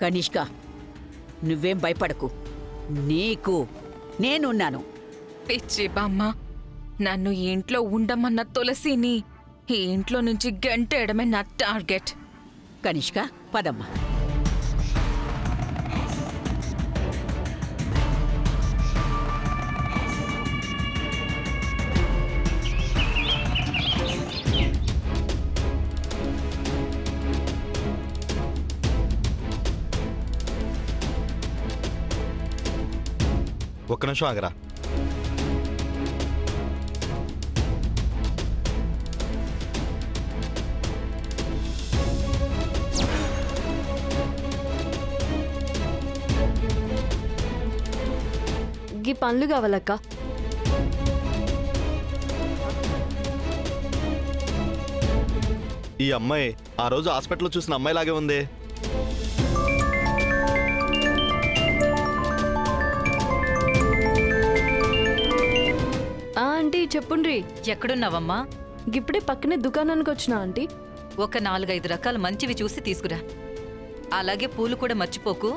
కనిష్క, నువ్వేం భయపడకు. నీకు నేనున్నాను. పిచ్చి బామ్మ, నన్ను ఈ ఇంట్లో ఉండమన్న తులసిని ఈ ఇంట్లో నుంచి గంటేయడమే నా టార్గెట్. కనిష్క, పదమ్మా. ఒక్క నిమిషం ఆగరా. గీ పండ్లు కావాలక్క. ఈ అమ్మాయి ఆ రోజు హాస్పిటల్లో చూసిన అమ్మాయిలాగే ఉంది. ఆంటీ చెప్పుండ్రి. ఎక్కడున్నావమ్మా? గిప్పుడే పక్కనే దుకాణానికి వచ్చినా ఆంటీ. ఒక 4-5 రకాల మంచివి చూసి తీసుకురా. అలాగే పూలు కూడా మర్చిపోకు.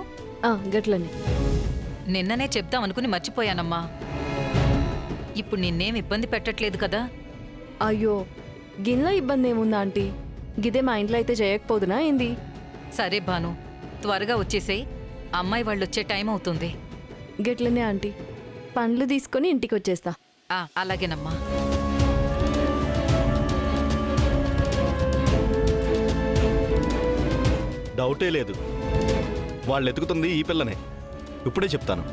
గట్లని. నిన్ననే చెప్తామనుకుని మర్చిపోయానమ్మా. ఇప్పుడు నిన్నేం ఇబ్బంది పెట్టట్లేదు కదా? అయ్యో, గిన్లా ఇబ్బంది ఏముందా ఆంటీ? గిదే మా ఇంట్లో అయితే చేయకపోదునా ఏంది? సరే భాను, త్వరగా వచ్చేసేయ్. అమ్మాయి వాళ్ళొచ్చే టైం అవుతుంది. గట్లనే ఆంటీ. పండ్లు తీసుకొని ఇంటికి వచ్చేస్తా. అలాగేనమ్మా. డౌటే లేదు, వాళ్ళు ఎతుకుతుంది ఈ పిల్లనే. ఇప్పుడే చెప్తాను.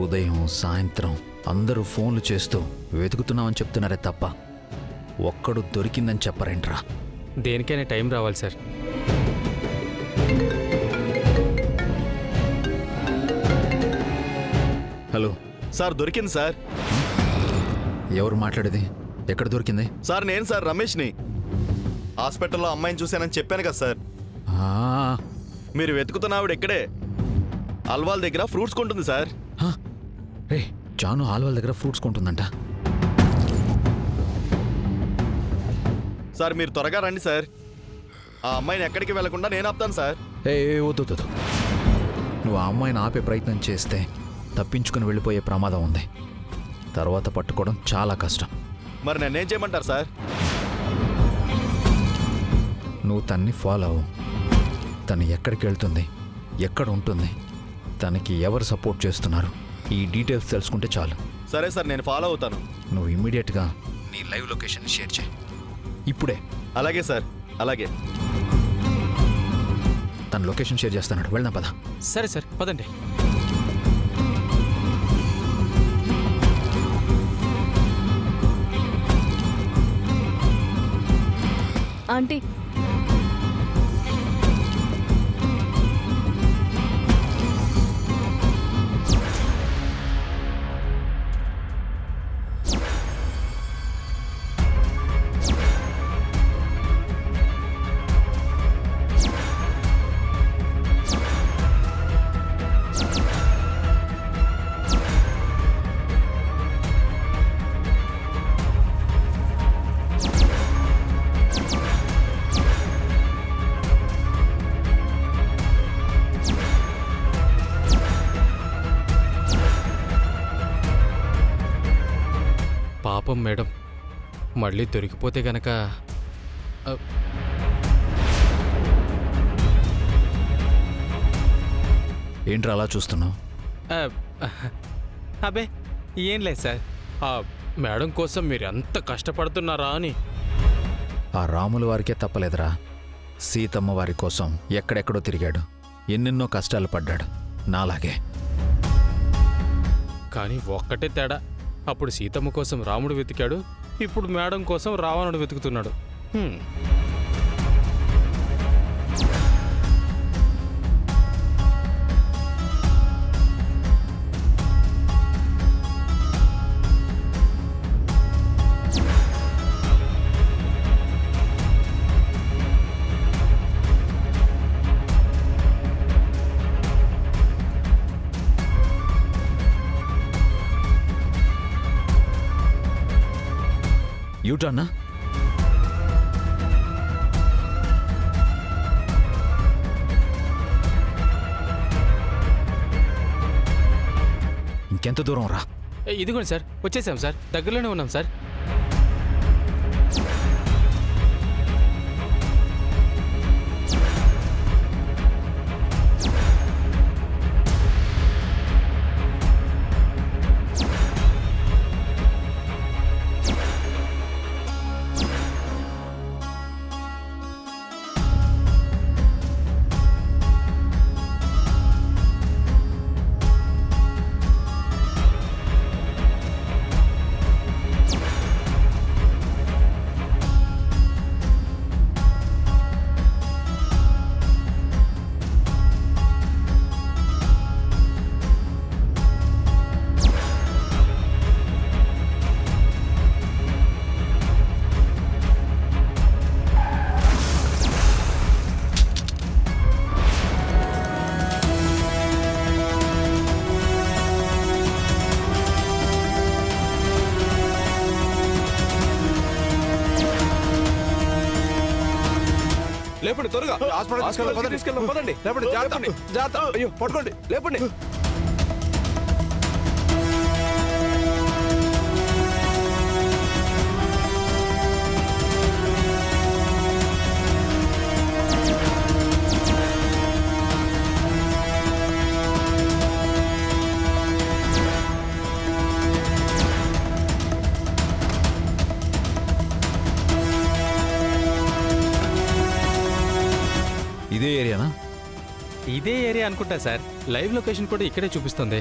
ఉదయం సాయంత్రం అందరూ ఫోన్లు చేస్తూ వెతుకుతున్నామని చెప్తున్నారే తప్ప ఒక్కడు దొరికిందని చెప్పరేంట్రా? దేనికైనా టైం రావాలి సార్. హలో సార్, దొరికింది సార్. ఎవరు మాట్లాడేది? ఎక్కడ దొరికింది? సార్, నేను సార్ రమేష్ని. హాస్పిటల్లో అమ్మాయిని చూశానని చెప్పాను కదా సార్. ఆ, మీరు వెతుకుతున్న ఆవిడ ఎక్కడే అల్వాల్ దగ్గర ఫ్రూట్స్ కొంటుంది సార్. రే, జాను ఆల్వాల్ దగ్గర ఫ్రూట్స్ కొంటుందంట. సార్, మీరు త్వరగా రండి సార్. ఆ అమ్మాయిని ఎక్కడికి వెళ్లకుండా నేను ఆపుతాను సార్. ఏ వద్దు వద్దు. నువ్వు ఆ అమ్మాయిని ఆపే ప్రయత్నం చేస్తే తప్పించుకుని వెళ్ళిపోయే ప్రమాదం ఉంది. తర్వాత పట్టుకోవడం చాలా కష్టం. మరి నన్నేం చేయమంటారు సార్? నువ్వు తన్ని ఫాలో అవ్వు. తను ఎక్కడికి వెళ్తుంది, ఎక్కడ ఉంటుంది, తనకి ఎవరు సపోర్ట్ చేస్తున్నారు, ఈ డీటెయిల్స్ తెలుసుకుంటే చాలు. సరే సార్, నేను ఫాలో అవుతాను. నువ్వు ఇమ్మీడియట్గా నీ లైవ్ లొకేషన్ షేర్ చేయి ఇప్పుడే. అలాగే సార్, అలాగే. తన లొకేషన్ షేర్ చేస్తున్నాడు, వెళ్దాం పద. సరే సార్, పదండి. ఆంటీ, పాపం మేడం, మళ్ళీ దొరికిపోతే గనక. ఏంట్రా అలా చూస్తున్నావు? అబే ఏం లేదు సార్. ఆ మేడం కోసం మీరు ఎంత కష్టపడుతున్నారా అని. ఆ రాముల వారికే తప్పలేదురా. సీతమ్మ వారి కోసం ఎక్కడెక్కడో తిరిగాడు, ఎన్నెన్నో కష్టాలు పడ్డాడు నాలాగే. కానీ ఒక్కటే తేడా, అప్పుడు సీతమ్మ కోసం రాముడు వెతికాడు, ఇప్పుడు మేడం కోసం రావణుడు వెతుకుతున్నాడు. యూటర్నా? ఇంకెంత దూరం రా? ఇదిగోండి సార్, వచ్చేసాం సార్, దగ్గరలోనే ఉన్నాం సార్. లేపండి త్వరగా. హాస్పిటల్ తీసుకెళ్ళండి. పదండి. లేపండి. జాగ్రత్త. అయ్యో పట్టుకోండి. లేపండి. ఇదే ఏరియానా? ఇదే ఏరియా అనుకుంటా సార్. లైవ్ లొకేషన్ కూడా ఇక్కడే చూపిస్తుంది.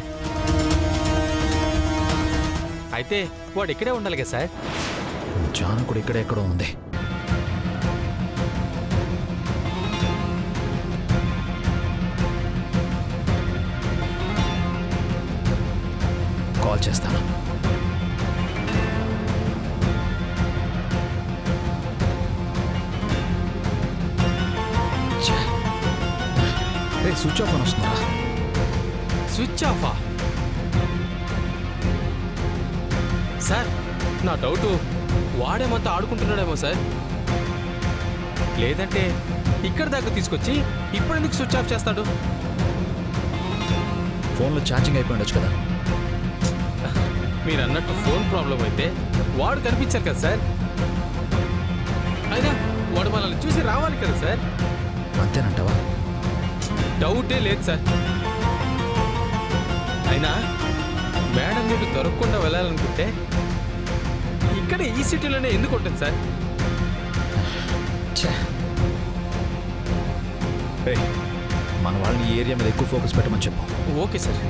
అయితే వాడు ఇక్కడే ఉండాలి కదా సార్. జాను కూడా ఇక్కడ ఎక్కడో ఉంది. కాల్ చేస్తాను. స్విచ్ ఆఫ్ అని వస్తుందా? స్విచ్ ఆఫా? సార్ నా డౌటు వాడేమంతా ఆడుకుంటున్నాడేమో సార్. లేదంటే ఇక్కడ దాకా తీసుకొచ్చి ఇప్పుడు ఎందుకు స్విచ్ ఆఫ్ చేస్తాడు? ఫోన్లో ఛార్జింగ్ అయిపోయి ఉండొచ్చు కదా. మీరు అన్నట్టు ఫోన్ ప్రాబ్లం అయితే వాడు కనిపించారు కదా సార్. అయినా వాడు మనల్ని చూసి రావాలి కదా సార్. అంతేనంటావా? డౌటే లేదు సార్. అయినా మేడం మీకు దొరకకుండా వెళ్ళాలనుకుంటే ఇక్కడ ఈ సిటీలోనే ఎందుకు ఉంటుంది సార్? మన వాళ్ళని ఈ ఏరియా మీద ఎక్కువ ఫోకస్ పెట్టమని చెప్పు. Okay sir.